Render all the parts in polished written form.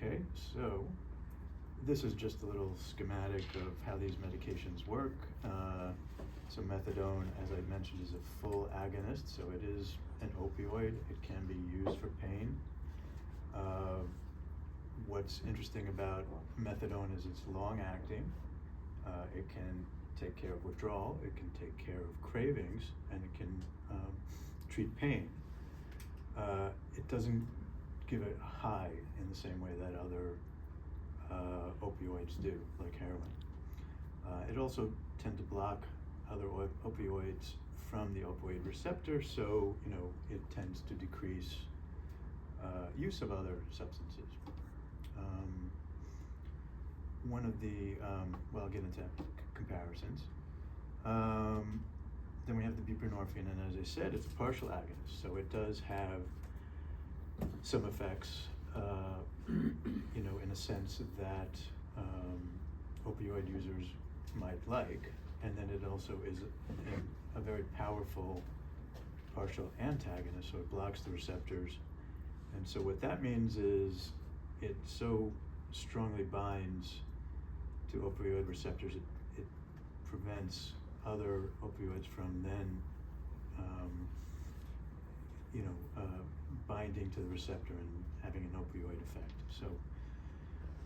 Okay, so this is just a little schematic of how these medications work. So methadone, as I mentioned, is a full agonist, so it is an opioid. It can be used for pain. What's interesting about methadone is it's long-acting. It can take care of withdrawal, it can take care of cravings, and it can treat pain. It doesn't give a high in the same way that other opioids do, like heroin. It also tends to block other opioids from the opioid receptor, so it tends to decrease use of other substances. One of the, well, I'll get into comparisons. Then we have the buprenorphine, and as I said, it's a partial agonist, so it does have some effects, in a sense that opioid users might like, and then it also is a very powerful partial antagonist, so it blocks the receptors. And so what that means is it so strongly binds to opioid receptors, it prevents other opioids from then binding to the receptor and having an opioid effect. So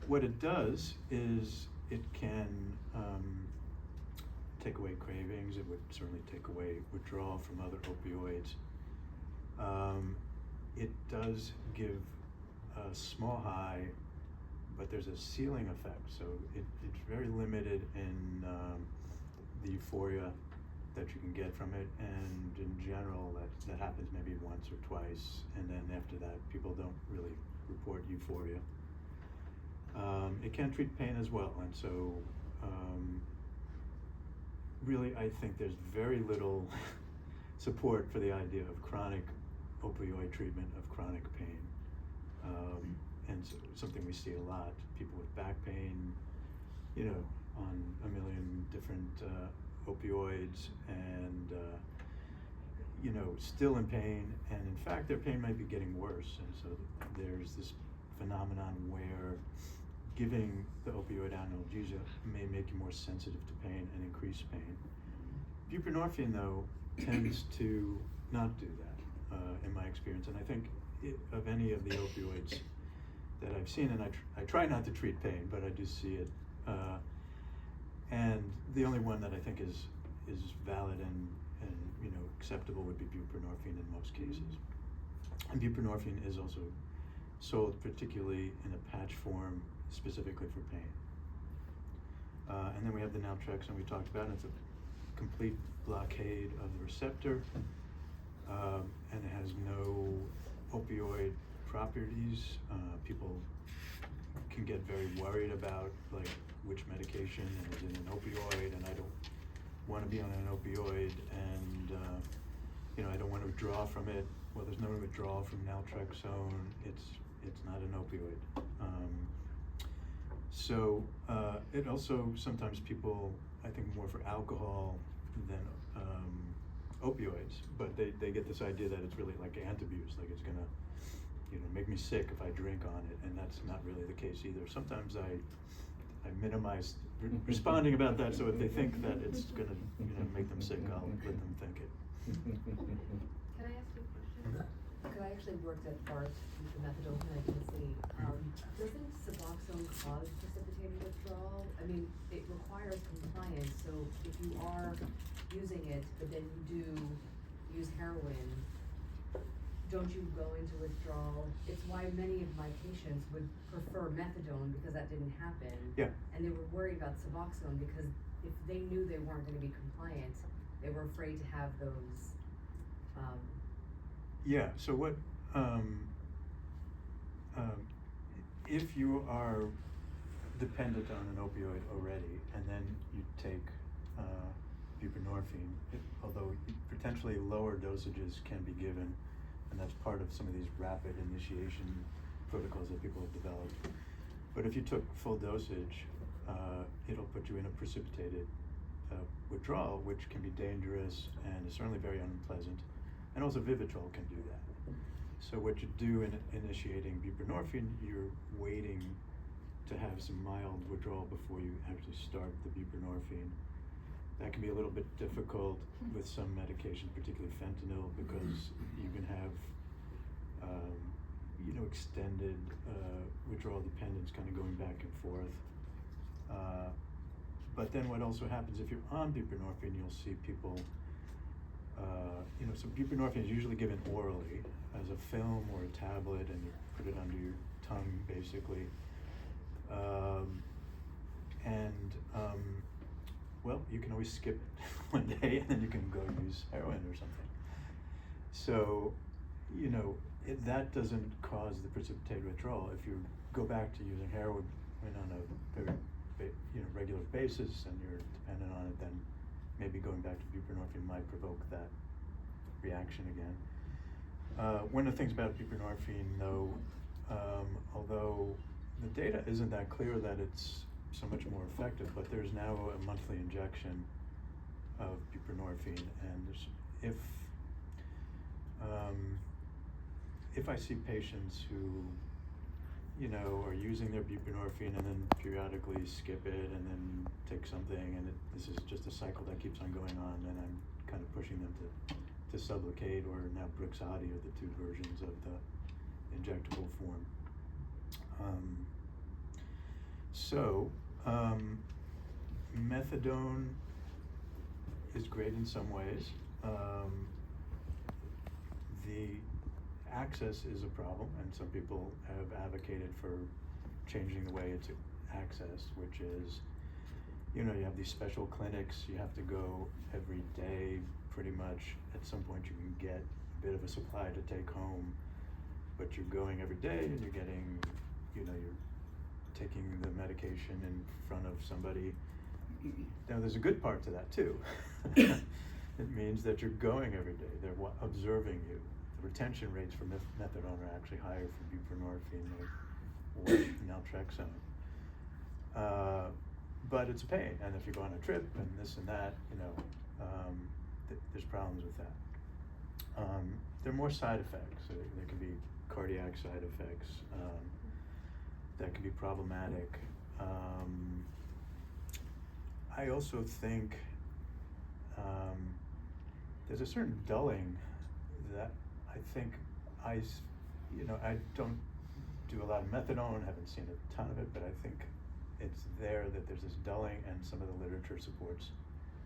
what it does is it can take away cravings. It would certainly take away withdrawal from other opioids. It does give a small high, but there's a ceiling effect, so it's very limited in the euphoria that you can get from it, and in general that happens maybe once or twice, and then after that people don't really report euphoria. It can treat pain as well, and so really I think there's very little support for the idea of chronic opioid treatment of chronic pain. And so something we see a lot, people with back pain, on a million different opioids, and still in pain, and in fact their pain might be getting worse, and so there's this phenomenon where giving the opioid analgesia may make you more sensitive to pain and increase pain. Buprenorphine, though, tends to not do that, in my experience, and I think of any of the opioids that I've seen, and I try not to treat pain, but I do see it, and the only one that I think is valid and acceptable would be buprenorphine in most cases. And buprenorphine is also sold particularly in a patch form specifically for pain. And then we have the naltrexone we talked about. It's a complete blockade of the receptor, and it has no opioid properties. People can get very worried about which medication is in an opioid, and I don't want to be on an opioid, and I don't want to withdraw from it. Well, there's no withdrawal from naltrexone. It's not an opioid. So it also, sometimes people, I think more for alcohol than opioids, but they get this idea that it's really like antabuse, like it's gonna make me sick if I drink on it, and that's not really the case either. Sometimes I minimize responding about that, so if they think that it's gonna make them sick, I'll let them think it. Can I ask you a question? Because I actually worked at BART with the methadone, and I can see, doesn't Suboxone cause precipitated withdrawal? I mean, it requires compliance, so if you are using it, but then you do use heroin, don't you go into withdrawal? It's why many of my patients would prefer methadone, because that didn't happen. Yeah. And they were worried about Suboxone, because if they knew they weren't going to be compliant, they were afraid to have those. Yeah, so what, if you are dependent on an opioid already, and then you take buprenorphine, although potentially lower dosages can be given, and that's part of some of these rapid initiation protocols that people have developed. But if you took full dosage, it'll put you in a precipitated withdrawal, which can be dangerous and is certainly very unpleasant. And also Vivitrol can do that. So what you do in initiating buprenorphine, you're waiting to have some mild withdrawal before you actually start the buprenorphine. That can be a little bit difficult with some medications, particularly fentanyl, because you can have extended withdrawal dependence kind of going back and forth. But then what also happens if you're on buprenorphine, you'll see people, so buprenorphine is usually given orally as a film or a tablet, and you put it under your tongue basically. Well, you can always skip it one day and then you can go use heroin or something. So, that doesn't cause the precipitated withdrawal. If you go back to using heroin on a very regular basis and you're dependent on it, then maybe going back to buprenorphine might provoke that reaction again. One of the things about buprenorphine, though, although the data isn't that clear that it's so much more effective, but there's now a monthly injection of buprenorphine, and if I see patients who are using their buprenorphine and then periodically skip it and then take something, and this is just a cycle that keeps on going on, then I'm kind of pushing them to Sublocade or now Brixadi are the two versions of the injectable form. Methadone is great in some ways. The access is a problem, and some people have advocated for changing the way it's accessed, which is, you have these special clinics, you have to go every day pretty much. At some point you can get a bit of a supply to take home, but you're going every day and you're getting, you're taking the medication in front of somebody. Now there's a good part to that too. It means that you're going every day. They're observing you. The retention rates for methadone are actually higher for buprenorphine or naltrexone. But it's a pain, and if you go on a trip and this and that, there's problems with that. There are more side effects. There can be cardiac side effects that can be problematic. I also think there's a certain dulling that I think I don't do a lot of methadone, haven't seen a ton of it, but I think it's there that there's this dulling, and some of the literature supports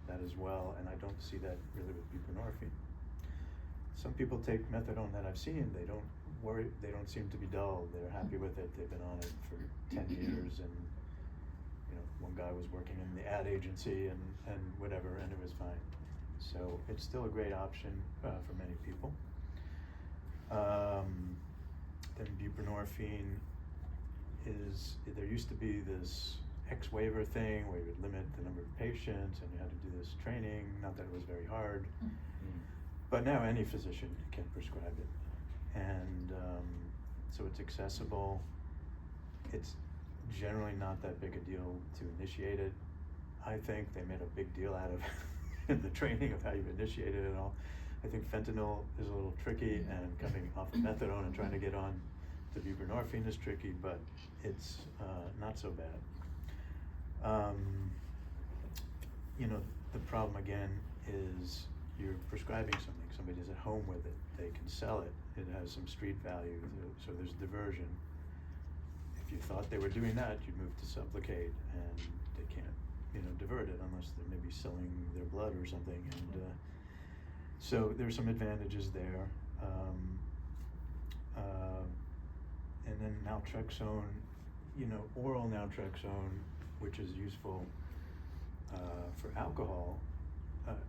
that as well, and I don't see that really with buprenorphine. Some people take methadone that I've seen, they don't seem to be dull, they're happy with it, they've been on it for 10 years, and one guy was working in the ad agency and whatever, and it was fine. So it's still a great option for many people. Then buprenorphine there used to be this X-waiver thing where you would limit the number of patients and you had to do this training, not that it was very hard. But now any physician can prescribe it. And so it's accessible. It's generally not that big a deal to initiate it. I think they made a big deal out of the training of how you initiate it and all. I think fentanyl is a little tricky, and coming off of methadone and trying to get on to buprenorphine is tricky, but it's not so bad. The problem again is you're prescribing something, somebody's at home with it, they can sell it, it has some street value, so there's diversion. If you thought they were doing that, you'd move to Sublocade, and they can't, divert it unless they're maybe selling their blood or something, and so there's some advantages there. And then naltrexone, oral naltrexone, which is useful for alcohol,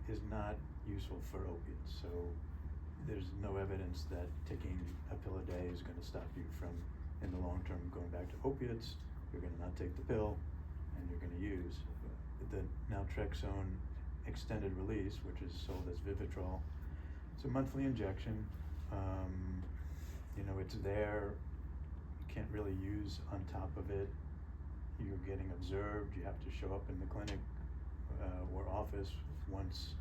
is not useful for opiates. So there's no evidence that taking a pill a day is going to stop you from, in the long term, going back to opiates. You're going to not take the pill, and you're going to use the naltrexone extended release, which is sold as Vivitrol. It's a monthly injection. It's there. You can't really use on top of it. You're getting observed. You have to show up in the clinic or office once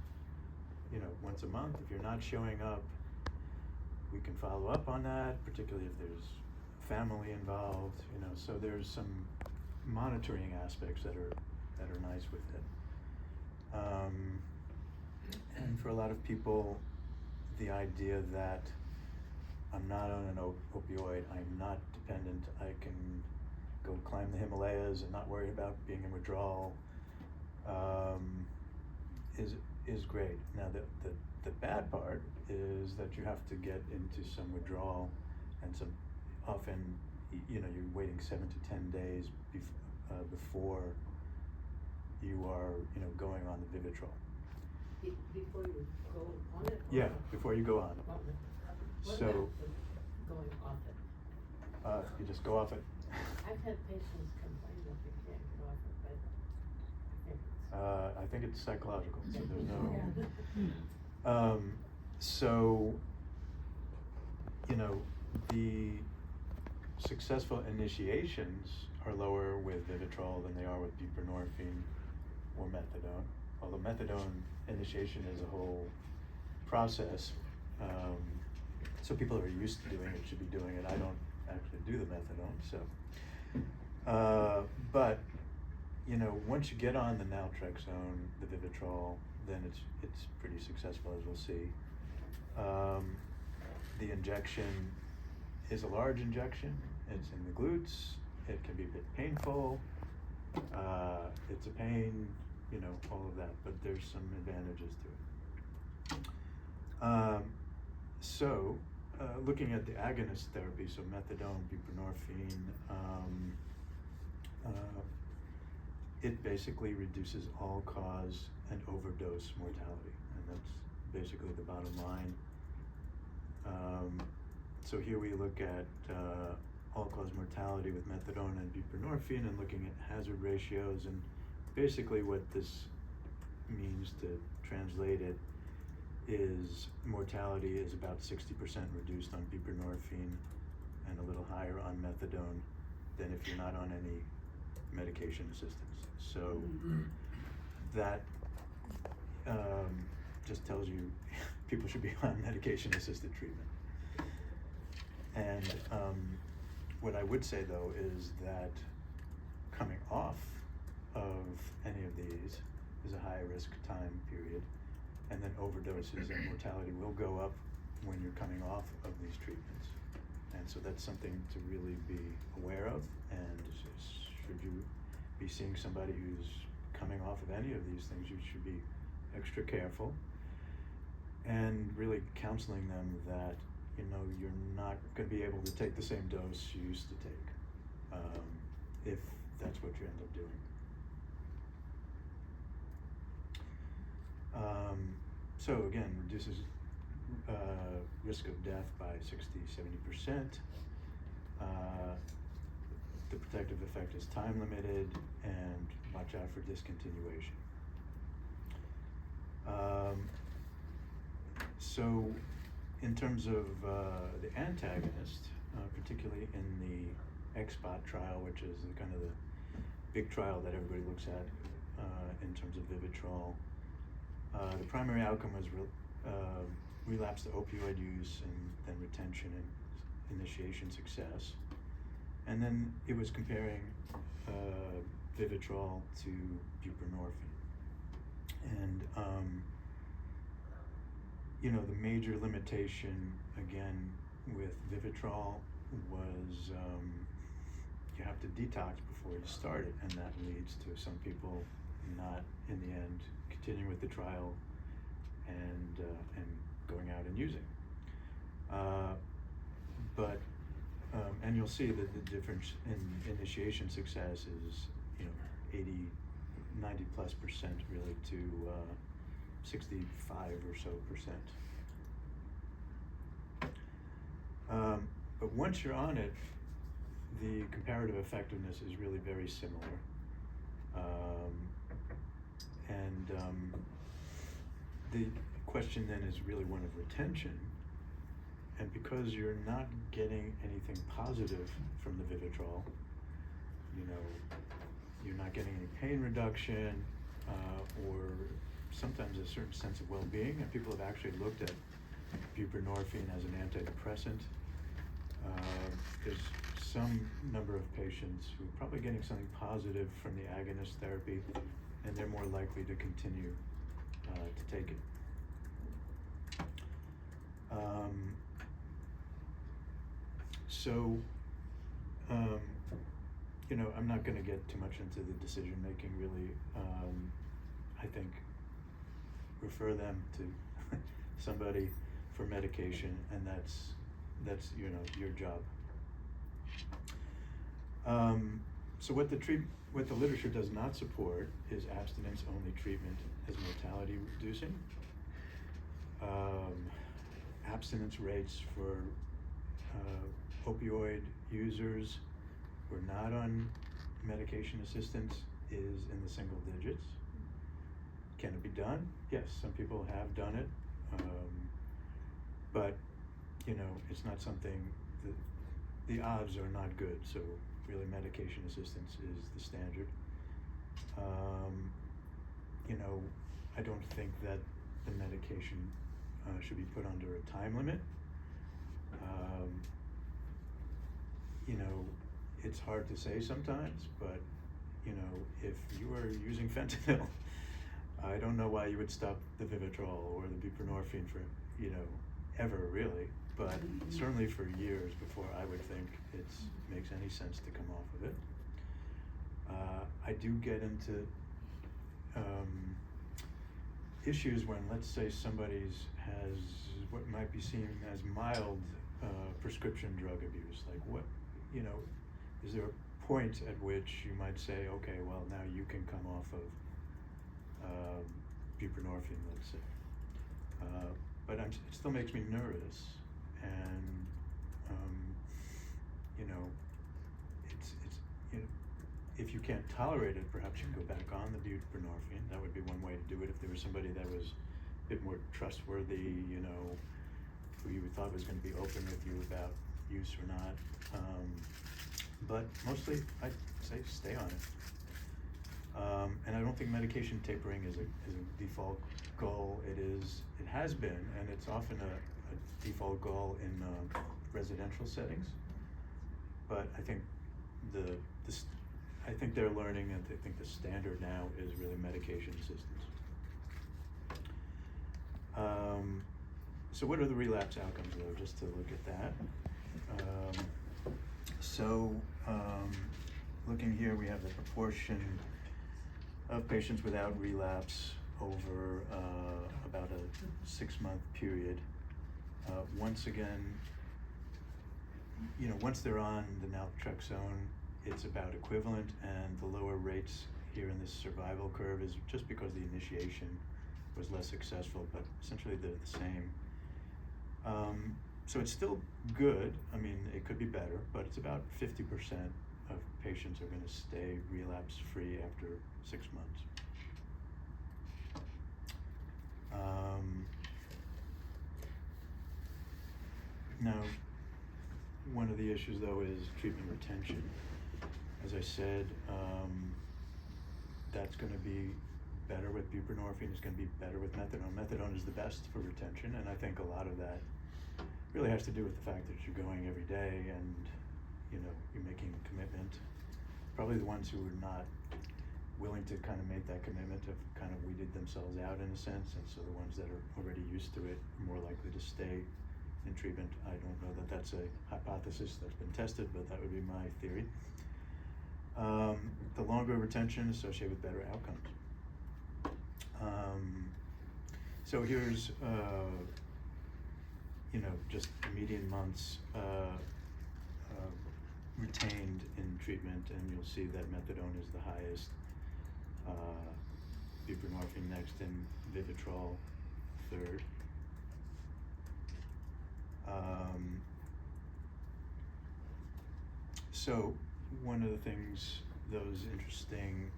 a month. If you're not showing up, we can follow up on that, particularly if there's family involved. So there's some monitoring aspects that are nice with it. And for a lot of people, the idea that I'm not on an opioid, I'm not dependent, I can go climb the Himalayas and not worry about being in withdrawal, is great. Now the bad part is that you have to get into some withdrawal, and some often, you know, you're waiting 7 to 10 days before you are, you know, going on the Vivitrol. Before you go on it? Yeah, before you go on it. What So about going off it? you just go off it. I've had patients complain that they can't get off it, but I think I think it's psychological, so it's. there's no. Yeah. So, you know, the successful initiations are lower with Vivitrol than they are with buprenorphine or methadone. Although methadone initiation is a whole process, so people who are used to doing it should be doing it. I don't actually do the methadone, so. But, you know, once you get on the naltrexone, the Vivitrol, then it's pretty successful, as we'll see. The injection is a large injection. It's in the glutes. It can be a bit painful. It's a pain, you know, all of that, but there's some advantages to it. So, looking at the agonist therapy, so methadone, buprenorphine, it basically reduces all-cause and overdose mortality, and that's basically the bottom line. So here we look at all-cause mortality with methadone and buprenorphine, and looking at hazard ratios, and basically what this means, to translate it, is mortality is about 60% reduced on buprenorphine and a little higher on methadone than if you're not on any medication assistance. So that just tells you people should be on medication assisted treatment. And what I would say though is that coming off of any of these is a high risk time period, and then overdoses and mortality will go up when you're coming off of these treatments. And so that's something to really be aware of, and should you be seeing somebody who's coming off of any of these things, you should be extra careful and really counseling them that, you know, you're not going to be able to take the same dose you used to take, if that's what you end up doing. So again, reduces risk of death by 60-70%. The protective effect is time limited, and watch out for discontinuation. So in terms of the antagonist, particularly in the XPOT trial, which is kind of the big trial that everybody looks at in terms of Vivitrol, the primary outcome was relapse to opioid use, and then retention and initiation success. And then it was comparing Vivitrol to buprenorphine. And you know, the major limitation again with Vivitrol was you have to detox before you start it, and that leads to some people not in the end continuing with the trial and going out and using. But and you'll see that the difference in initiation success is, you know, 90+% really to 65 or so percent. But once you're on it, the comparative effectiveness is really very similar. The question then is really one of retention, and because you're not getting anything positive from the Vivitrol, you know, you're not getting any pain reduction, or sometimes a certain sense of well-being, and people have actually looked at buprenorphine as an antidepressant. There's some number of patients who are probably getting something positive from the agonist therapy, and they're more likely to continue to take it. So, you know, I'm not going to get too much into the decision making really. I think refer them to somebody for medication, and that's you know, your job. So what the literature does not support is abstinence-only treatment as mortality reducing. Abstinence rates for opioid users who are not on medication assistance is in the single digits. Can it be done? Yes, some people have done it, but you know, it's not something that the odds are not good. So really, medication assistance is the standard. You know, I don't think that the medication should be put under a time limit. You know, it's hard to say sometimes, but you know, if you are using fentanyl, I don't know why you would stop the Vivitrol or the buprenorphine for, you know, ever really, but certainly for years before I would think it makes any sense to come off of it. I do get into issues when, let's say, somebody has what might be seen as mild prescription drug abuse. Like, what, you know, is there a point at which you might say, okay, well, now you can come off of buprenorphine, let's say. But it still makes me nervous, and you know, it's you know, if you can't tolerate it, perhaps you can go back on the buprenorphine. That would be one way to do it. If there was somebody that was a bit more trustworthy, you know, who you thought was going to be open with you about use or not. But mostly, I'd say stay on it. And I don't think medication tapering is a default goal. It has been, and it's often a default goal in residential settings. But I think I think they're learning, and I think the standard now is really medication assistance. So what are the relapse outcomes, though? Just to look at that. Looking here, we have the proportion of patients without relapse over about a 6-month period. Once again, you know, once they're on the naltrexone, it's about equivalent, and the lower rates here in this survival curve is just because the initiation was less successful, but essentially they're the same. So it's still good. I mean, it could be better, but it's about 50% of patients are going to stay relapse-free after 6 months. Now, one of the issues, though, is treatment retention. As I said, that's going to be better with buprenorphine. It's going to be better with methadone. Methadone is the best for retention, and I think a lot of that really has to do with the fact that you're going every day and, you know, you're making a commitment. Probably the ones who are not willing to kind of make that commitment have kind of weeded themselves out in a sense, and so the ones that are already used to it are more likely to stay in treatment. I don't know that that's a hypothesis that's been tested, but that would be my theory. The longer retention associated with better outcomes. So here's, you know, just median months retained in treatment, and you'll see that methadone is the highest, buprenorphine next, and Vivitrol third. So one of the things that was interesting,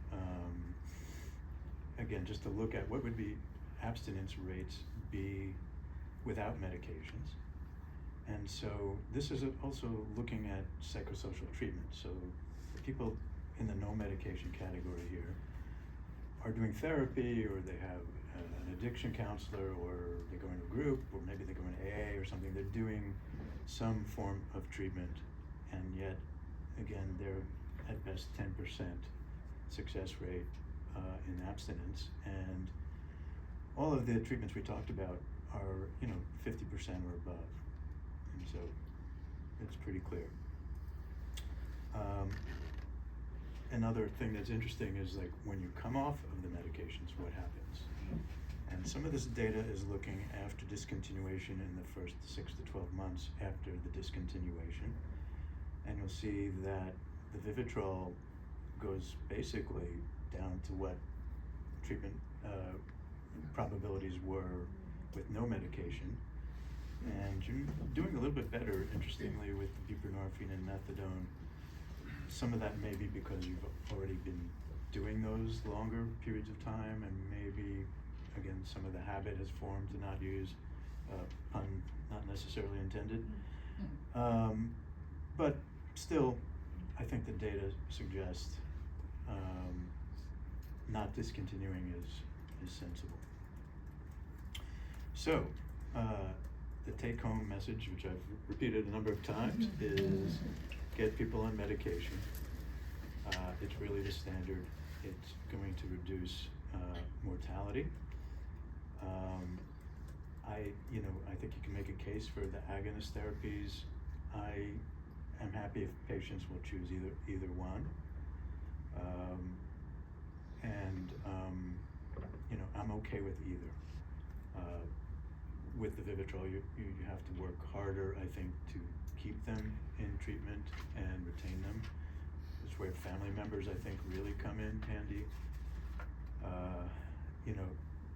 again, just to look at what would be abstinence rates be without medications. And so this is also looking at psychosocial treatment. So the people in the no medication category here are doing therapy, or they have an addiction counselor, or they go into a group, or maybe they go into AA or something. They're doing some form of treatment, and yet again, they're at best 10% success rate in abstinence, and all of the treatments we talked about are, 50% or above, and so it's pretty clear. Another thing that's interesting is like when you come off of the medications, what happens? And some of this data is looking after discontinuation in the first 6 to 12 months after the discontinuation. And you'll see that the Vivitrol goes basically down to what treatment probabilities were with no medication. And you're doing a little bit better, interestingly, with the buprenorphine and methadone. Some of that may be because you've already been doing those longer periods of time, and maybe, again, some of the habit has formed to not use, pun not necessarily intended. But still, I think the data suggests not discontinuing is sensible. So, the take-home message, which I've repeated a number of times, is get people on medication. It's really the standard. It's going to reduce mortality. I think you can make a case for the agonist therapies. I am happy if patients will choose either one. I'm okay with either. With the Vivitrol, you have to work harder, I think, to keep them in treatment and retain them. It's where family members, I think, really come in handy.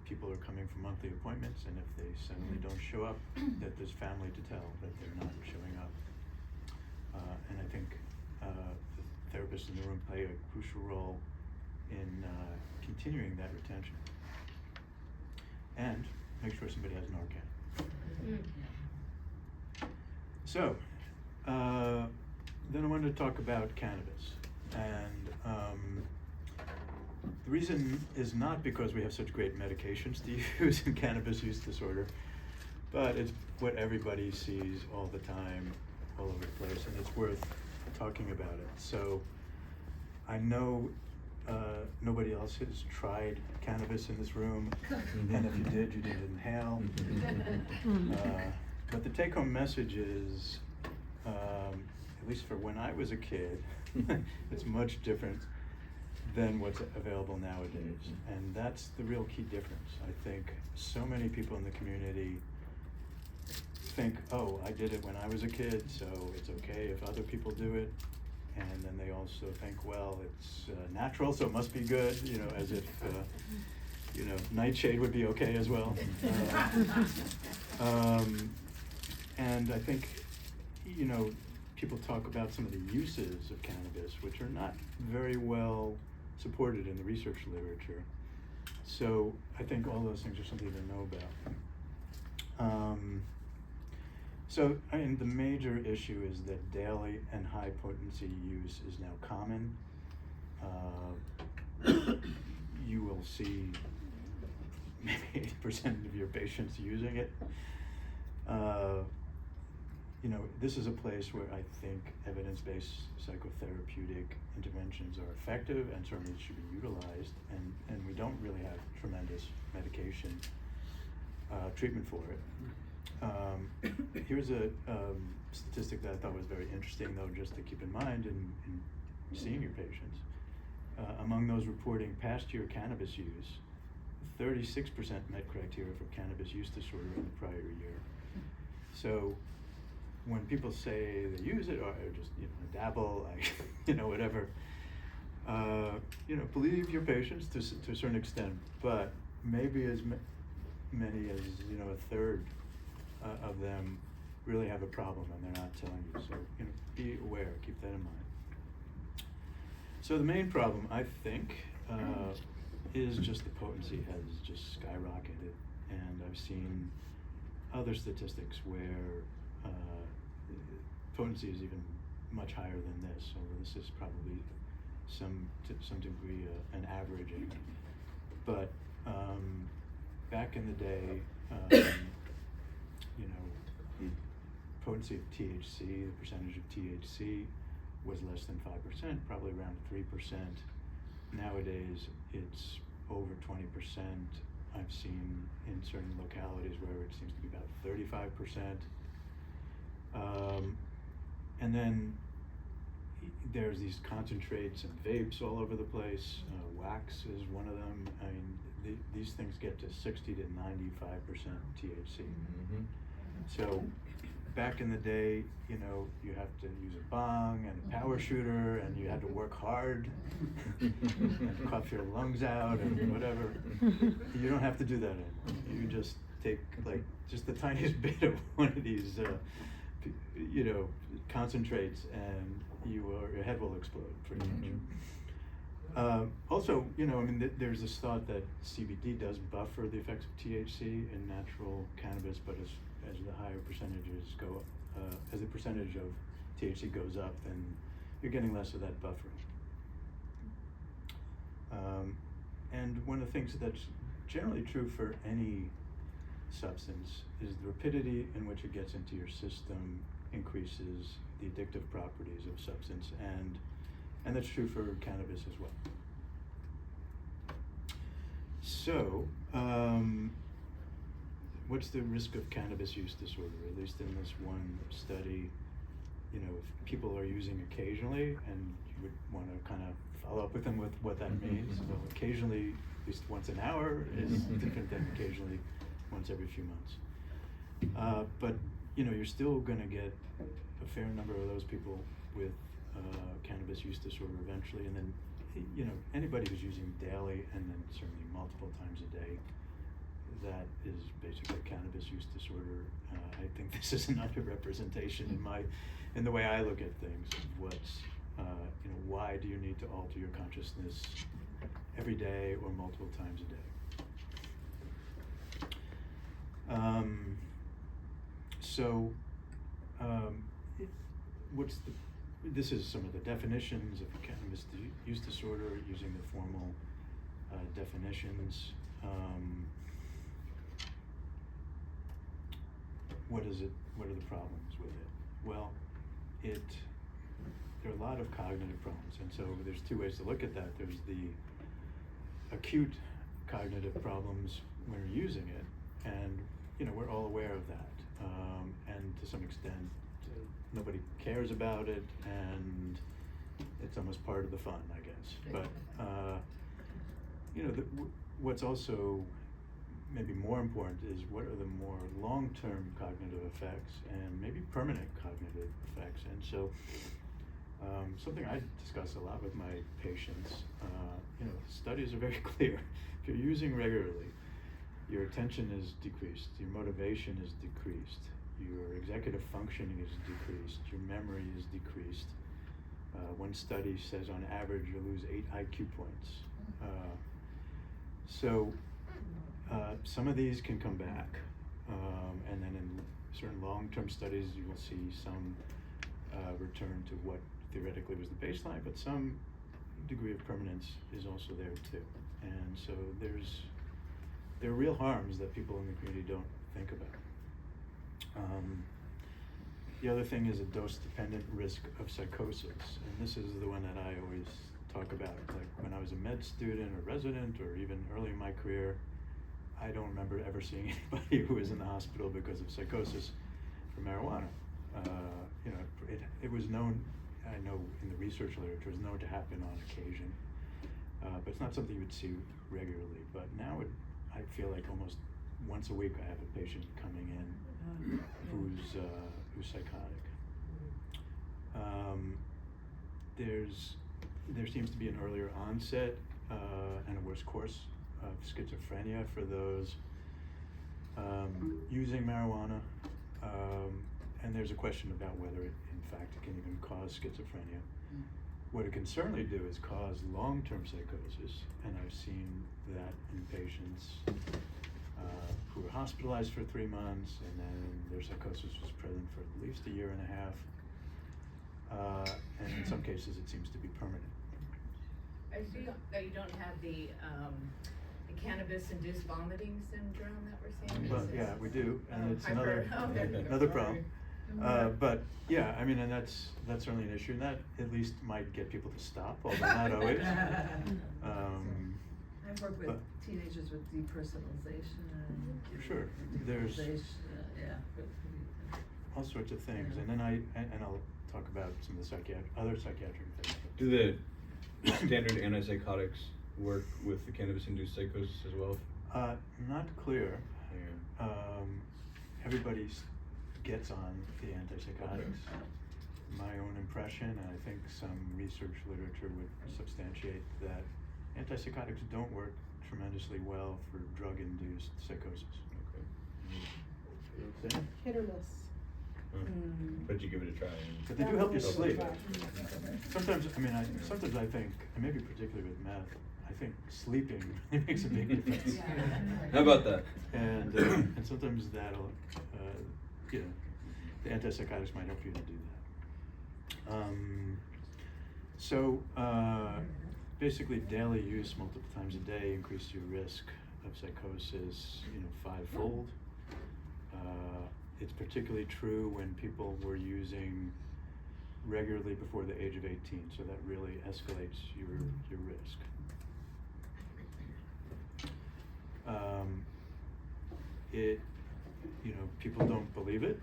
People are coming for monthly appointments, and if they suddenly don't show up, that there's family to tell that they're not showing up. And I think the therapists in the room play a crucial role in continuing that retention. And make sure somebody has Narcan. So, then I wanted to talk about cannabis. And the reason is not because we have such great medications to use in cannabis use disorder, but it's what everybody sees all the time, all over the place, and it's worth talking about it. So, I know nobody else has tried cannabis in this room, and if you did, you didn't inhale. But the take-home message is, at least for when I was a kid, it's much different than what's available nowadays. And that's the real key difference. I think so many people in the community think, oh, I did it when I was a kid, so it's okay if other people do it. And then they also think, well, it's natural, so it must be good, as if, nightshade would be okay as well. And I think, people talk about some of the uses of cannabis, which are not very well supported in the research literature. So I think all those things are something to know about. So, the major issue is that daily and high potency use is now common. You will see maybe 80% of your patients using it. This is a place where I think evidence-based psychotherapeutic interventions are effective and certainly should be utilized, and we don't really have tremendous medication treatment for it. Here's a statistic that I thought was very interesting, though, just to keep in mind in seeing your patients. Among those reporting past year cannabis use, 36% met criteria for cannabis use disorder in the prior year. So when people say they use it or just dabble, whatever, believe your patients to a certain extent, but maybe as many as a third of them really have a problem and they're not telling you. So be aware, keep that in mind. So the main problem, I think, is just the potency has just skyrocketed, and I've seen other statistics where potency is even much higher than this. So this is probably to some degree an averaging. But back in the day, potency of THC, the percentage of THC, was less than 5%, probably around 3%. Nowadays, it's over 20%. I've seen in certain localities where it seems to be about 35%. And then there's these concentrates and vapes all over the place. Wax is one of them. I mean, these things get to 60 to 95% THC. Mm-hmm. So back in the day, you know, you have to use a bong and a power shooter, and you had to work hard and cough your lungs out and whatever. You don't have to do that anymore. You just take like just the tiniest bit of one of these, you know, concentrates, and your head will explode pretty much. Also, you know, I mean, there's this thought that CBD does buffer the effects of THC in natural cannabis, but as the higher percentages go, as the percentage of THC goes up, then you're getting less of that buffering. And one of the things that's generally true for any substance is the rapidity in which it gets into your system increases the addictive properties of substance, and that's true for cannabis as well. So, what's the risk of cannabis use disorder? At least in this one study, you know, if people are using occasionally, and you would want to kind of follow up with them with what that means. Well, occasionally, at least once an hour, is different than occasionally once every few months. But you know, you're still going to get a fair number of those people with cannabis use disorder eventually, and then you know, anybody who's using daily and then certainly multiple times a day, that is basically cannabis use disorder. I think this is an underrepresentation in the way I look at things. What's you know, why do you need to alter your consciousness every day or multiple times a day? This is some of the definitions of cannabis use disorder using the formal definitions. What is it? What are the problems with it? Well, there are a lot of cognitive problems, and so there's two ways to look at that. There's the acute cognitive problems when you're using it, and you know, we're all aware of that, and to some extent nobody cares about it, and it's almost part of the fun, I guess. But you know, what's also maybe more important is what are the more long-term cognitive effects and maybe permanent cognitive effects. And so something I discuss a lot with my patients, you know, studies are very clear. If you're using regularly, your attention is decreased, your motivation is decreased, your executive functioning is decreased, your memory is decreased. One study says on average you lose 8 IQ points. So some of these can come back, and then in certain long-term studies you will see some return to what theoretically was the baseline, but some degree of permanence is also there too. And so there are real harms that people in the community don't think about. The other thing is a dose-dependent risk of psychosis, and this is the one that I always talk about. Like when I was a med student or resident, or even early in my career, I don't remember ever seeing anybody who was in the hospital because of psychosis from marijuana. You know, it was known, I know in the research literature, it was known to happen on occasion, but it's not something you would see regularly. But now I feel like almost once a week I have a patient coming in who's psychotic. There seems to be an earlier onset and a worse course of schizophrenia for those using marijuana, and there's a question about whether it, in fact, it can even cause schizophrenia. What it can certainly do is cause long-term psychosis, and I've seen that in patients who were hospitalized for 3 months, and then their psychosis was present for at least 1.5 years, and in some cases it seems to be permanent. I see that you don't have the cannabis-induced vomiting syndrome that we're seeing. Well, yeah, we do, and it's I've heard. another problem. But yeah, I mean, and that's certainly an issue, and that at least might get people to stop, although not always. I've worked with but- teenagers with depersonalization and. Sure, there's Yeah. all sorts of things, Yeah. and then and I'll talk about some of the other psychiatric things. Do the standard antipsychotics work with the cannabis-induced psychosis as well? Not clear. Yeah. Everybody gets on the antipsychotics. My own impression, and I think some research literature would substantiate that antipsychotics don't work tremendously well for drug-induced psychosis. Okay. Hit or miss. But you give it a try. But they do help you Definitely sleep. try. Sometimes, sometimes I think, and maybe particularly with meth, I think sleeping makes a big difference. How about that? And sometimes that'll, the antipsychotics might help you to do that. Basically, daily use multiple times a day increases your risk of psychosis, 5-fold. It's particularly true when people were using regularly before the age of 18, so that really escalates your risk. People don't believe it.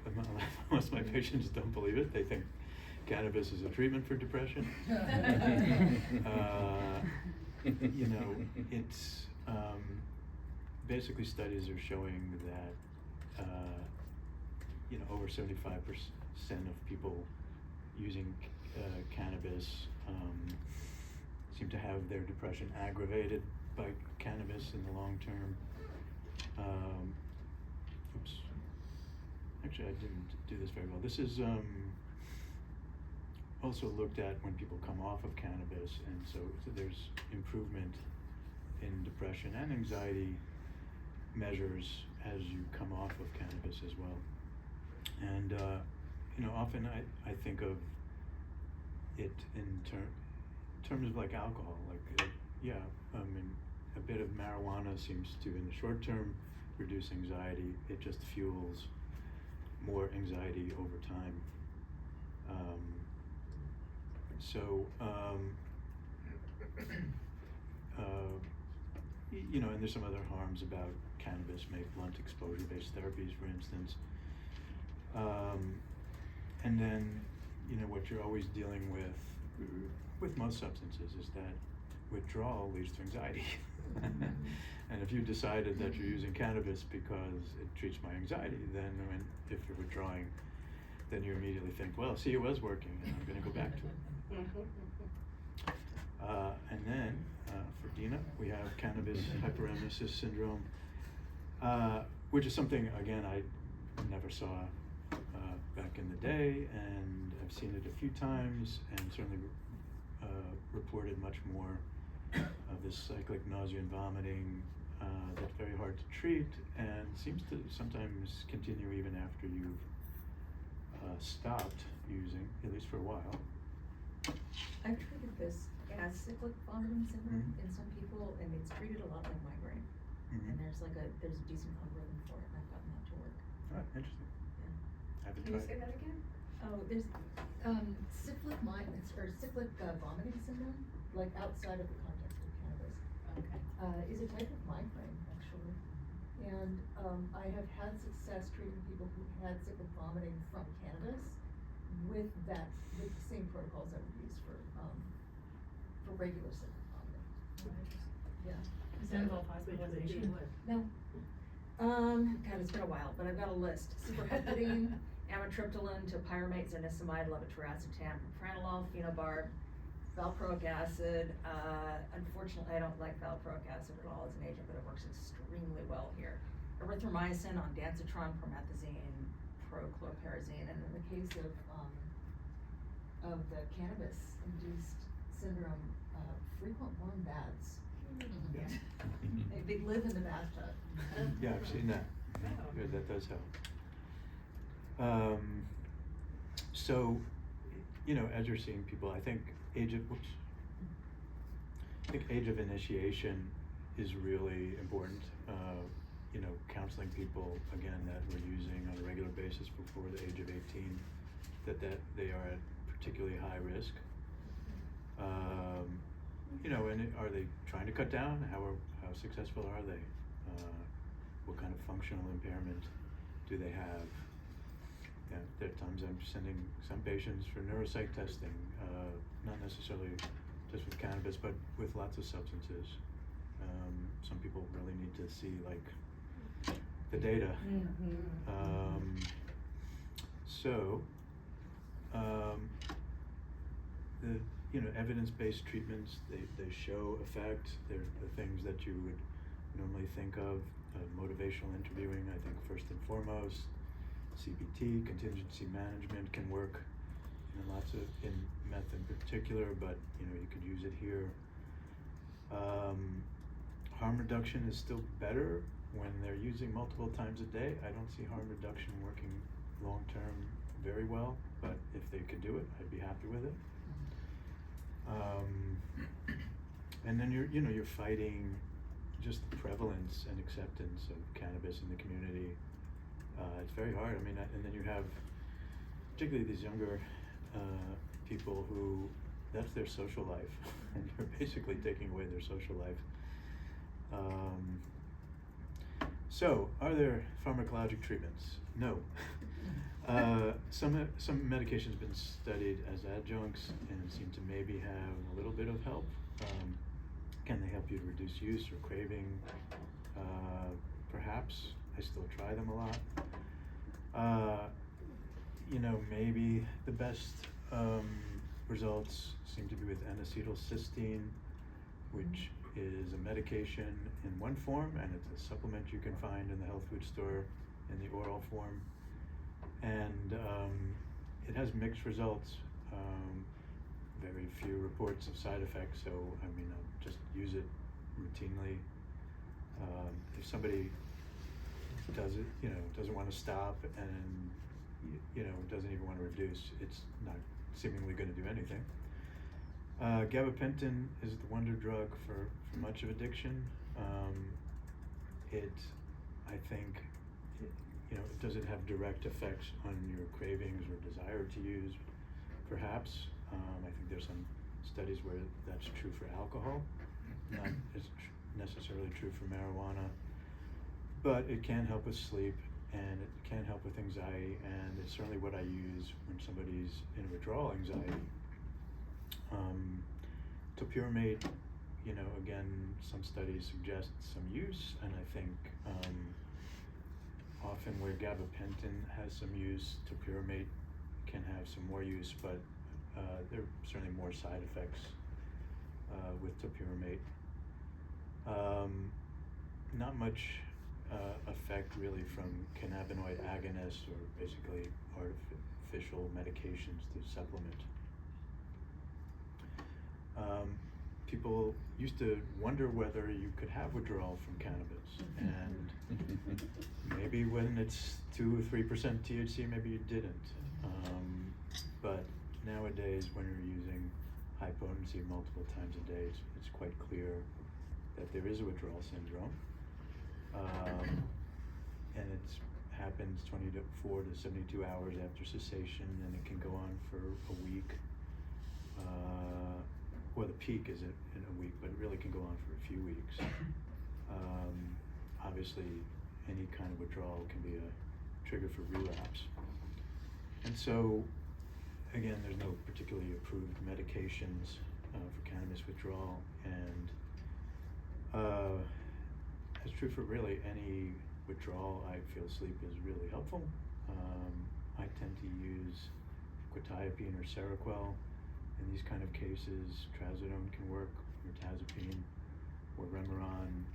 Most of my patients don't believe it. They think cannabis is a treatment for depression. It's basically studies are showing that over 75% of people using cannabis seem to have their depression aggravated by cannabis in the long term. Actually, I didn't do this very well. This is also looked at when people come off of cannabis, and so there's improvement in depression and anxiety measures as you come off of cannabis as well. And often I think of it in terms of like alcohol, a bit of marijuana seems to, in the short term, reduce anxiety. It just fuels more anxiety over time. And there's some other harms about cannabis, blunt exposure-based therapies, for instance. And then, what you're always dealing with most substances is that withdrawal leads to anxiety. And if you decided that you're using cannabis because it treats my anxiety, then if you're withdrawing, then you immediately think, well, see, it was working, and I'm going to go back to it. And then, for Dina, we have cannabis hyperemesis syndrome, which is something, again, I never saw back in the day, and I've seen it a few times, and certainly reported much more of this cyclic nausea and vomiting that's very hard to treat and seems to sometimes continue even after you've stopped using, at least for a while. I've treated this as cyclic vomiting syndrome in some people, and it's treated a lot like migraine. And there's a decent algorithm for it, and I've gotten that to work. Oh, interesting. Yeah. I haven't Can you tried. say that again? Oh, there's cyclic vomiting syndrome, like outside of the context of cannabis, Okay. is a type of migraine, actually. And I have had success treating people who had cyclic vomiting from cannabis with the same protocols I would use for regular cyclic vomiting. Yeah. Does that involve hospitalization? No. God, it's been a while, but I've got a list. Superheptadine, amitriptyline, topiramate, zonisamide, levetiracetam, propranolol, phenobarb, valproic acid. Unfortunately, I don't like valproic acid at all as an agent, but it works extremely well here. Erythromycin, ondansetron, promethazine, prochlorperazine, and in the case of the cannabis-induced syndrome, frequent warm baths. Yeah. They live in the bathtub. Yeah, I've seen that. Good, that does help. As you're seeing people, I think age of initiation is really important. you know, counseling people, again, that we're using on a regular basis before the age of 18, that they are at particularly high risk. You know, and are they trying to cut down? How successful are they? What kind of functional impairment do they have? Yeah, there are times I'm sending some patients for neuropsych testing, not necessarily just with cannabis, but with lots of substances. Some people really need to see like the data. So, the evidence-based treatments, they show effect. They're the things that you would normally think of. Motivational interviewing, I think, first and foremost. CBT, contingency management, can work in meth in particular, but you could use it here. Harm reduction is still better when they're using multiple times a day. I don't see harm reduction working long term very well, but if they could do it, I'd be happy with it. And then you're fighting just the prevalence and acceptance of cannabis in the community. It's very hard. I mean, and then you have particularly these younger people who that's their social life, and you're basically taking away their social life. So, are there pharmacologic treatments? No. Some medications have been studied as adjuncts and seem to maybe have a little bit of help. Can they help you to reduce use or craving? Perhaps. I still try them a lot. Maybe the best results seem to be with N-acetylcysteine, which is a medication in one form, and it's a supplement you can find in the health food store in the oral form. And it has mixed results. Very few reports of side effects, so I'll just use it routinely. If somebody does it, doesn't want to stop and doesn't even want to reduce, it's not seemingly going to do anything. Gabapentin is the wonder drug for much of addiction. I think, does it have direct effects on your cravings or desire to use? Perhaps. I think there's some studies where that's true for alcohol, not as necessarily true for marijuana, but it can help with sleep and it can help with anxiety, and it's certainly what I use when somebody's in withdrawal anxiety. Topiramate, again, some studies suggest some use, and I think often where gabapentin has some use, topiramate can have some more use, but there are certainly more side effects with topiramate. Not much effect really from cannabinoid agonists, or basically artificial medications to supplement. People used to wonder whether you could have withdrawal from cannabis, and maybe when it's 2 or 3% THC, maybe you didn't. But nowadays, when you're using high potency multiple times a day, it's quite clear that there is a withdrawal syndrome. And it happens 24 to 72 hours after cessation, and it can go on for a week. Well, the peak is in a week, but it really can go on for a few weeks. Obviously, any kind of withdrawal can be a trigger for relapse. And so, again, there's no particularly approved medications for cannabis withdrawal, and it's true for really any withdrawal. I feel sleep is really helpful. I tend to use quetiapine or Seroquel. In these kind of cases, trazodone can work, mirtazapine or Remeron,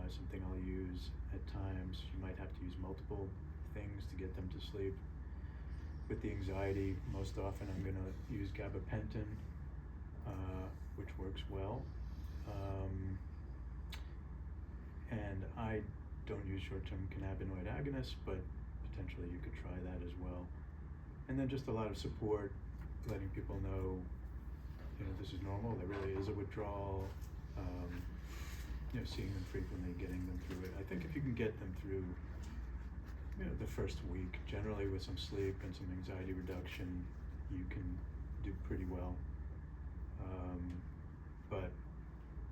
something I'll use at times. You might have to use multiple things to get them to sleep. With the anxiety, most often I'm going to use gabapentin, which works well. And I don't use short-term cannabinoid agonists, but potentially you could try that as well. And then just a lot of support, letting people know, this is normal, there really is a withdrawal. seeing them frequently, getting them through it. I think if you can get them through, the first week, generally with some sleep and some anxiety reduction, you can do pretty well. But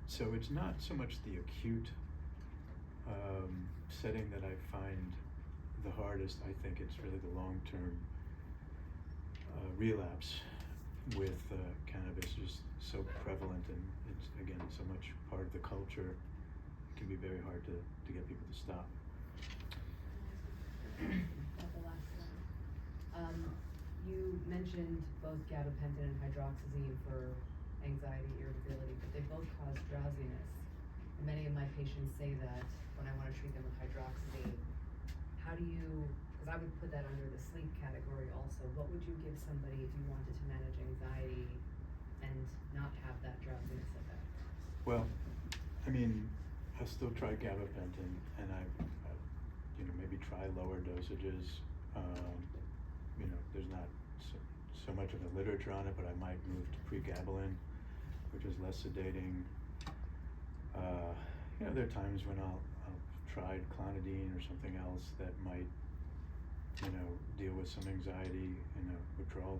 so it's not so much the acute setting that I find the hardest. I think it's really the long-term relapse with cannabis, just so prevalent, and it's again so much part of the culture. It can be very hard to get people to stop. About the last one. You mentioned both gabapentin and hydroxyzine for anxiety, irritability, but they both cause drowsiness. And many of my patients say that when I want to treat them with hydroxyzine. How do you, because I would put that under the sleep category also, what would you give somebody if you wanted to manage anxiety and not have that drowsiness effect? Well, I mean, I still try gabapentin, and I maybe try lower dosages. There's not so much of a literature on it, but I might move to pregabalin, which is less sedating. There are times when I'll try clonidine or something else that might, deal with some anxiety in a withdrawal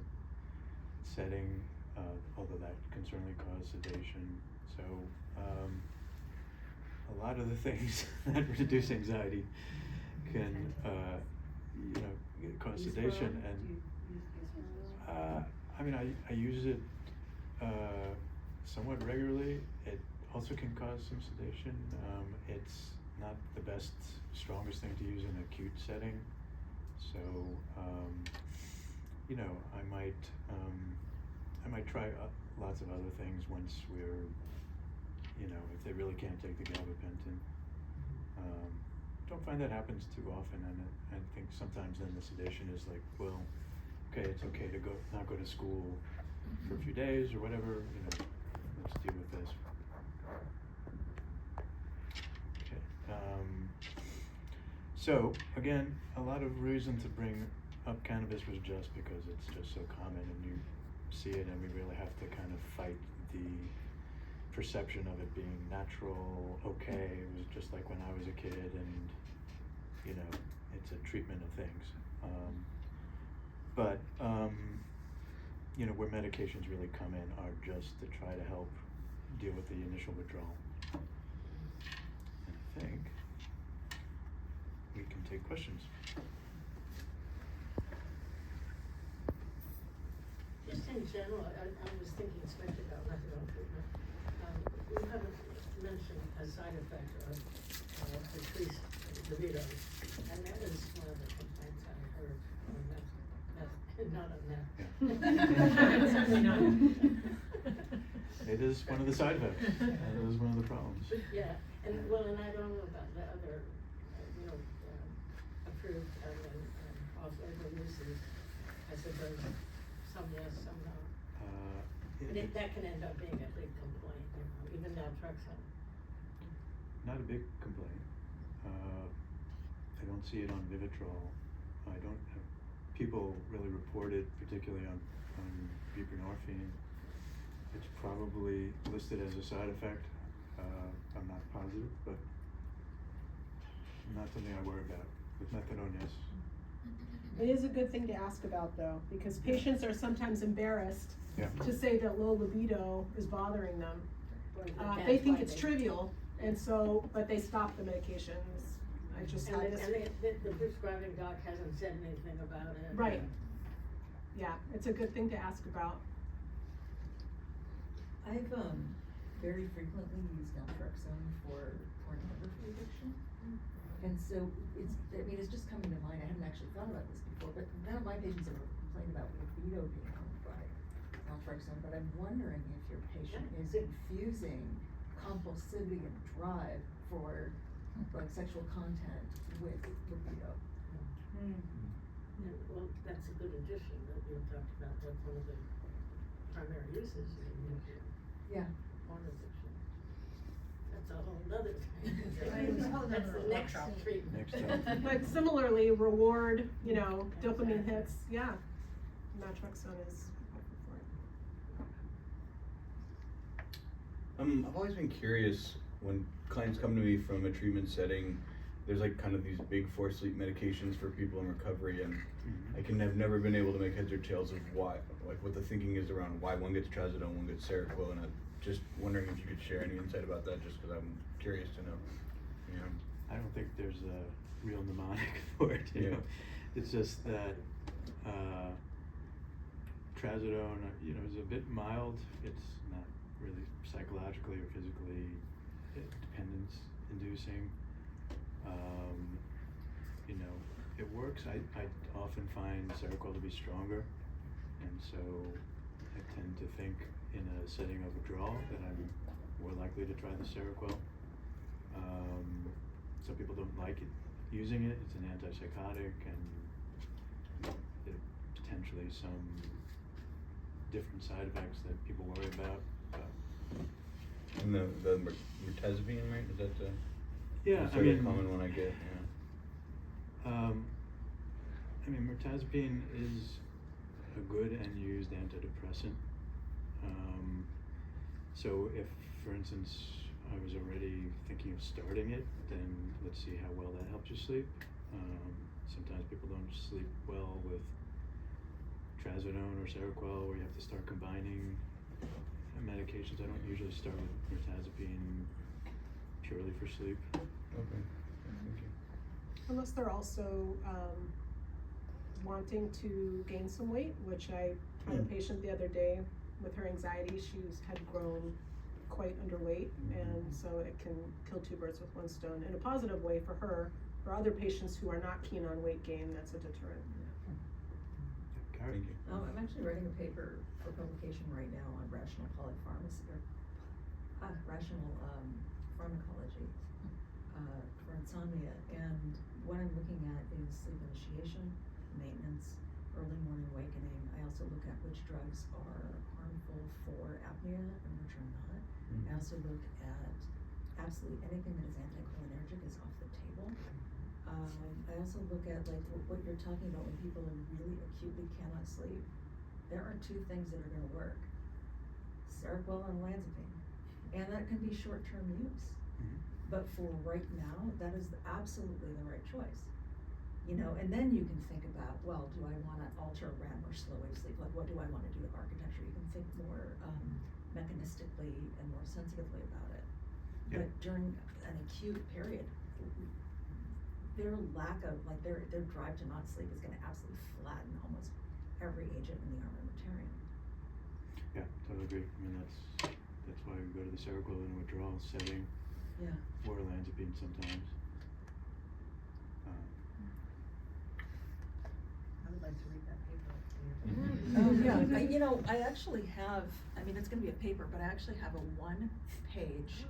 setting, although that can certainly cause sedation. So a lot of the things that reduce anxiety can, cause sedation. And I use it somewhat regularly. It also can cause some sedation. It's not the best, strongest thing to use in an acute setting. So, I might try lots of other things once we're, if they really can't take the gabapentin. Don't find that happens too often, and I think sometimes then the sedation is like, well, okay, it's okay to not go to school for a few days or whatever, let's deal with this. Okay. So again, a lot of reason to bring up cannabis was just because it's just so common and you see it, and we really have to kind of fight the perception of it being natural, okay. It was just like when I was a kid, and it's a treatment of things. But where medications really come in are just to try to help deal with the initial withdrawal. And I think we can take questions. Just in general, I was thinking especially about methadone treatment. You haven't mentioned a side effect of decreased libido, and that is one of the complaints I heard on meth, not on meth. Certainly not. It is one of the side effects, and it is one of the problems. Yeah, and I don't know about the other, approved and off-label uses. I suppose some yes, some no. And that can end up being a big complaint, even naltrexone. Not a big complaint. I don't see it on Vivitrol. I don't have people really report it, particularly on buprenorphine. It's probably listed as a side effect. I'm not positive, but not something I worry about. With methadone, yes. It is a good thing to ask about though, because patients are sometimes embarrassed Yeah. to say that low libido is bothering them. That's They think why it's trivial, and so, but they stop the medications. I just had this. And the prescribing doc hasn't said anything about it. Right. Yeah, it's a good thing to ask about. I've very frequently used naltrexone for pornography addiction. And so it's just coming to mind. I hadn't actually thought about this before, but none of my patients ever complained about libido being harmed by naltrexone, but I'm wondering if your patient is infusing compulsivity and drive for like sexual content with libido. Yeah, well, that's a good addition that you talked about. That's one of the primary uses in Yeah. porn addiction. That's a whole nother thing. It's a whole That's nother the next workshop. treatment. Next time. But similarly, reward, dopamine hits, yeah. Naltrexone is helpful for it. I've always been curious when clients come to me from a treatment setting, there's like kind of these big for sleep medications for people in recovery, and I have never been able to make heads or tails of why, like what the thinking is around why one gets trazodone, one gets Seroquel, and I'm just wondering if you could share any insight about that, just because I'm curious to know. You know. I don't think there's a real mnemonic for it, you know. It's just that trazodone, you know, is a bit mild. It's not really psychologically or physically dependence inducing. You know, it works. I often find Seroquel to be stronger, and so I tend to think in a setting of withdrawal that I'm more likely to try the Seroquel. Some people don't like it, using it. It's an antipsychotic, and there are potentially some different side effects that people worry about. And the mirtazapine, right? Is that the? Yeah, I mean, a common one I get. Yeah. I mean, mirtazapine is a good and used antidepressant. So if, for instance, I was already thinking of starting it, then let's see how well that helps you sleep. Sometimes people don't sleep well with trazodone or Seroquel, where you have to start combining medications. I don't usually start with mirtazapine purely for sleep. Okay. Thank you. Unless they're also wanting to gain some weight, which I had a patient the other day with her anxiety. She had grown quite underweight, and so it can kill two birds with one stone in a positive way for her. For other patients who are not keen on weight gain, that's a deterrent. Gary? Thank you. I'm actually writing a paper for publication right now on rational polypharmacy, or rational pharmacology for insomnia, and what I'm looking at is sleep initiation, maintenance, early morning awakening. I also look at which drugs are harmful for apnea and which are not. I also look at absolutely anything that is anticholinergic is off the table. I also look at like what you're talking about when people are really acutely cannot sleep. There are two things that are going to work: Seroquel and olanzapine, and that can be short-term use. But for right now, that is absolutely the right choice. You know, and then you can think about, well, do I want to alter REM or slow wave sleep? Like, what do I want to do to architecture? You can think more mechanistically and more sensitively about it. Yeah. But during an acute period, their lack of, like, their drive to not sleep is going to absolutely flatten almost every agent in the armamentarium. Yeah, totally agree. I mean, that's why we go to the Seroquel in a withdrawal setting. Yeah. Or olanzapine sometimes. I would like to read that paper. You know, I actually have, I mean, it's gonna be a paper, but I actually have a one-page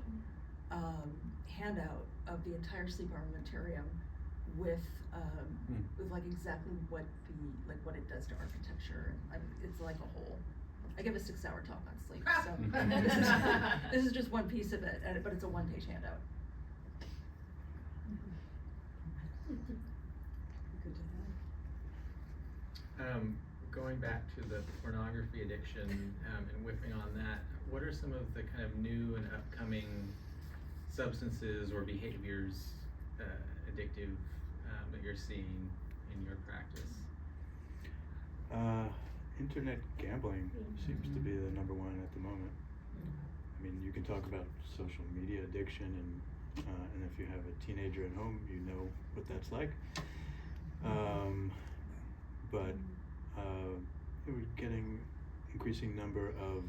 handout of the entire sleep armamentarium with like exactly what it does to architecture. And it's like a whole, I give a 6-hour talk on sleep, so this is just one piece of it, but it's a one-page handout. Good to know. Going back to the pornography addiction and whiffing on that, what are some of the kind of new and upcoming substances or behaviors addictive that you're seeing in your practice? Internet gambling seems to be the number one at the moment. I mean, you can talk about social media addiction, and if you have a teenager at home, you know what that's like. But we're getting increasing number of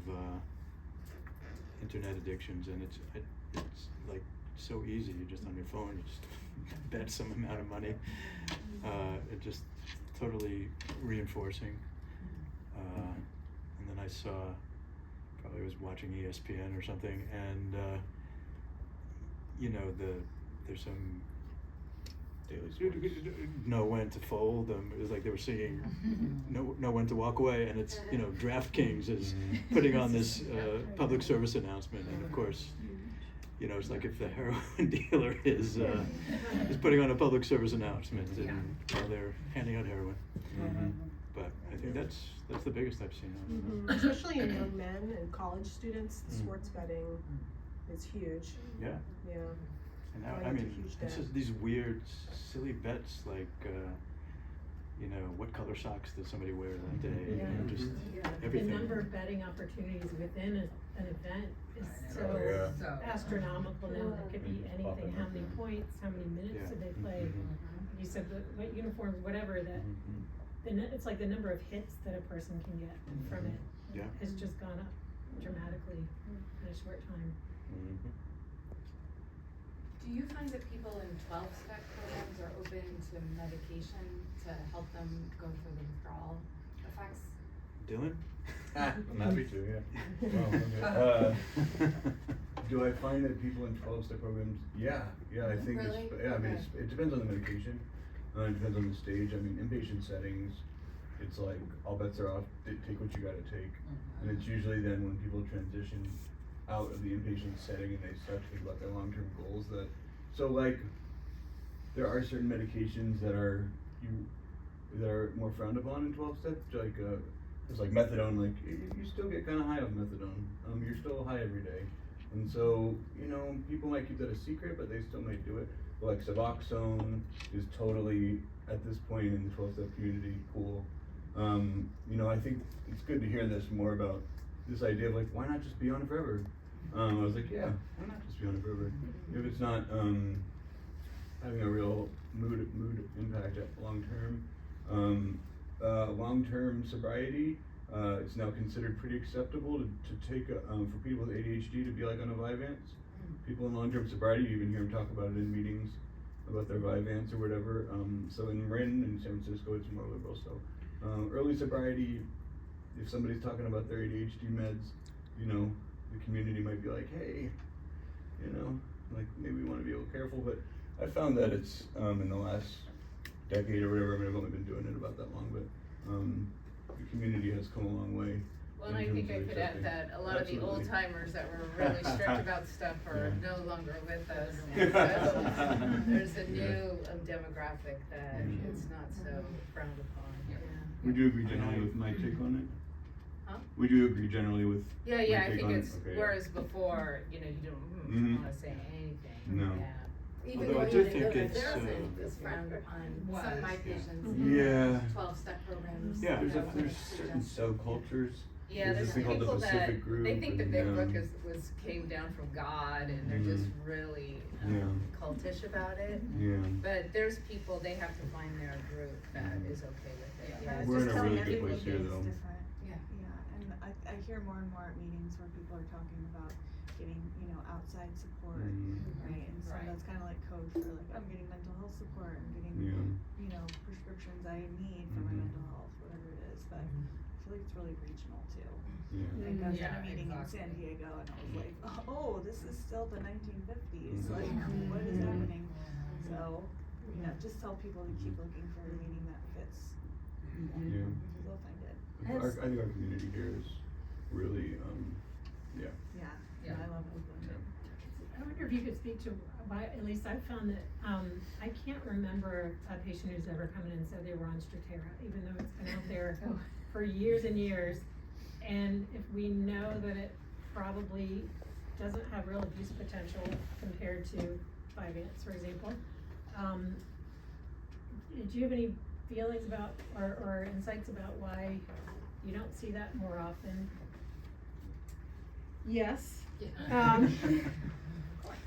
internet addictions, and it's like so easy. You're just on your phone, you just bet some amount of money. It just totally reinforcing. And then I saw, probably was watching ESPN or something, and you know, there's some Daily sports. know when to fold. It was like they were singing know when to walk away, and it's, you know, DraftKings is putting on this public service announcement, and of course, you know, it's like if the heroin dealer is putting on a public service announcement, and while they're handing out heroin. But I think that's the biggest I've seen. Especially in young men and college students, sports betting is huge, Yeah. yeah. And now, Going I into mean, huge it's debt. just these weird, silly bets like, you know, what color socks did somebody wear that day? You know, Yeah. just Yeah, everything. the number of betting opportunities within an event is Oh, yeah. so astronomical now. It could be Mhm. anything, Popping how up, many yeah. points, how many minutes Yeah. did they play? Mhm. You said what uniforms, whatever, that it's like the number of hits that a person can get from it Yeah. has just gone up dramatically in a short time. Mhm. Do you find that people in 12-step programs are open to medication to help them go through the withdrawal effects? Dylan? I'm happy to, yeah. Well, okay. Do I find that people in 12-step programs? Yeah, I think Really? I mean, Okay. it depends on the medication. It depends on the stage. I mean, inpatient settings, it's like all bets are off. Take what you gotta take, and it's usually then when people transition out of the inpatient setting and they start to think about their long-term goals. So like, there are certain medications that are more frowned upon in 12-step, like it's like methadone. Like you still get kind of high off methadone. You're still high every day, and so people might keep that a secret, but they still might do it. But like Suboxone is totally at this point in the 12-step community cool. I think it's good to hear this more about this idea of like, why not just be on it forever? I was like, yeah, why not just be on it forever? If it's not having a real mood impact at long term. Long-term sobriety, it's now considered pretty acceptable to take for people with ADHD to be like on a Vyvanse. People in long-term sobriety, you even hear them talk about it in meetings about their Vyvanse or whatever. So in Marin and San Francisco, it's more liberal. So early sobriety, if somebody's talking about their ADHD meds, the community might be like, hey, like maybe we want to be a little careful. But I found that it's in the last decade or whatever, I mean, I've only been doing it about that long, but the community has come a long way. Well, and I think I could add that a lot of the old timers that were really strict about stuff are no longer with us. And so there's a new demographic that it's not so frowned upon. Yeah. Would you agree generally with my take on it? Huh? Would you agree generally with Yeah, my I take think on it? it's, Okay, yeah. whereas before, you don't Mhm. wanna say anything. No. Yeah. Even Although though I do even think though it's, therapy is frowned upon, some of my patients Yeah. in 12-step programs. Yeah. There's certain subcultures. Yeah, There's there's this thing called the people that, Pacific Group they think the and, big book came down from God and they're just really cultish about it. Yeah. But there's people, they have to find their group that is okay with it. Yeah, We're in Just a really telling good place here, everybody though. is different. Yeah. And I hear more and more at meetings where people are talking about getting, outside support, right? And so Right. that's kinda like code for like, I'm getting mental health support, I'm getting, prescriptions I need for my mental health, whatever it is, but I feel like it's really regional too. Yeah. Like I was at Yeah, a meeting in San Diego and I was like, oh, this is still the 1950s, like, what is happening? So, just tell people to keep looking for a meeting that fits, Yeah. they'll find it. I think our community here is really, Yeah, Yeah. I love Oakland. I wonder if you could speak to why, at least I've found that, I can't remember a patient who's ever come in and said they were on Strattera, even though it's been out there for years and years. And if we know that it probably doesn't have real abuse potential compared to Vyvanse, for example, do you have any feelings about, or insights about why you don't see that more often? Yes. Yeah.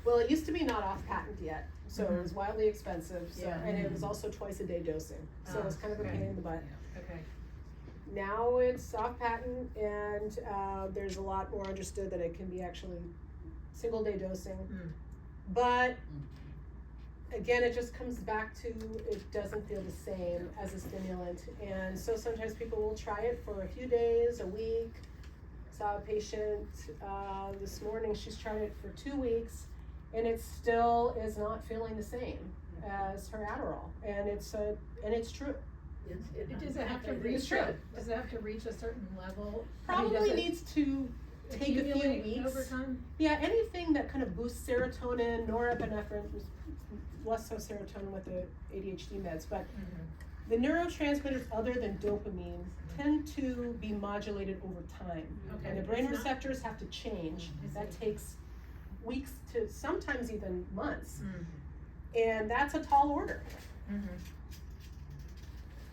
Well, it used to be not off patent yet, so it was wildly expensive, so, Yeah. and it was also twice a day dosing, so it was kind of a okay. pain in the butt. Okay. Now it's off patent and, there's a lot more understood that it can be actually single day dosing. But again, it just comes back to, it doesn't feel the same as a stimulant. And so sometimes people will try it for a few days, a week. Saw a patient, this morning, she's tried it for 2 weeks and it still is not feeling the same as her Adderall. And it's true. Does it have to reach, does it have to reach a certain level? I mean, does Probably it needs to take a few accumulate weeks. over time? Yeah, anything that kind of boosts serotonin, norepinephrine, less so serotonin with the ADHD meds, but the neurotransmitters other than dopamine tend to be modulated over time. Okay. And the brain It's not- receptors have to change. That takes weeks to sometimes even months. Mm. And that's a tall order.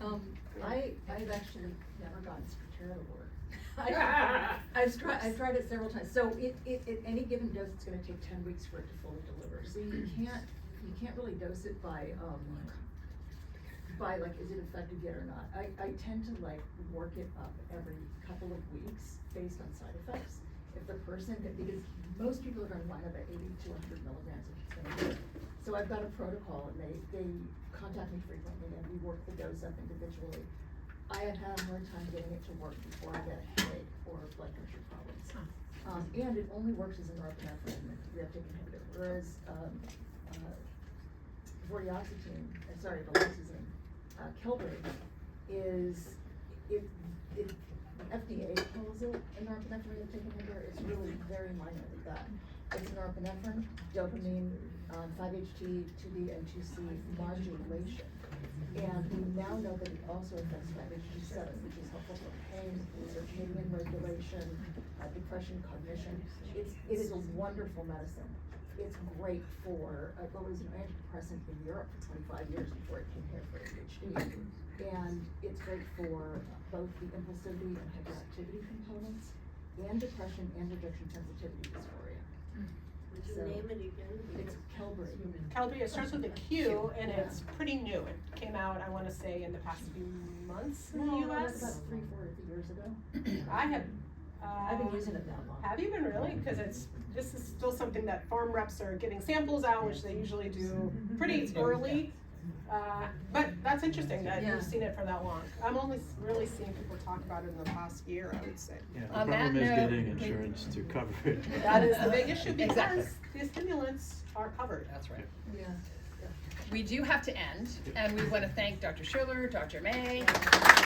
I've actually never gotten Strattera to work. I've tried it several times, so at any given dose, it's gonna take 10 weeks for it to fully deliver, so you can't really dose it by like, is it effective yet or not? I tend to like work it up every couple of weeks based on side effects. If the person, because most people are gonna line up at 80 to 100 milligrams if it's gonna work. So I've got a protocol, and they contact me frequently, and we work the dose up individually. I have had a hard time getting it to work before I get a headache or blood pressure problems. And it only works as a norepinephrine reuptake inhibitor, whereas viloxazine, Qelbree is, the FDA calls it a norepinephrine reuptake inhibitor. It's really very minorly that. It's norepinephrine, dopamine, 5-HT2B and 2C modulation. And we now know that it also affects 5-HT7, which is helpful for pain, circadian regulation, depression, cognition. It is a wonderful medicine. It's great for, it was an antidepressant in Europe for 25 years before it came here for ADHD. And it's great for both the impulsivity and hyperactivity components, and depression and rejection sensitivity dysphoria. Would you So, name it again? It's Qelbree. Qelbree, it starts with a Q, and it's pretty new. It came out, I wanna say, in the past few months in the No, US. that's about 3-4 years ago. I have, I've been using it that long. have you been really? Cause this is still something that farm reps are getting samples out, which they usually do pretty early. But that's interesting that Yeah. you've seen it for that long. I'm only really seeing people talk about it in the past year, I would say. Yeah, the On that problem is note, getting insurance to cover it. That is the big issue Exactly. because the stimulants are covered. That's right. Yeah. We do have to end, and we want to thank Dr. Schiller, Dr. May,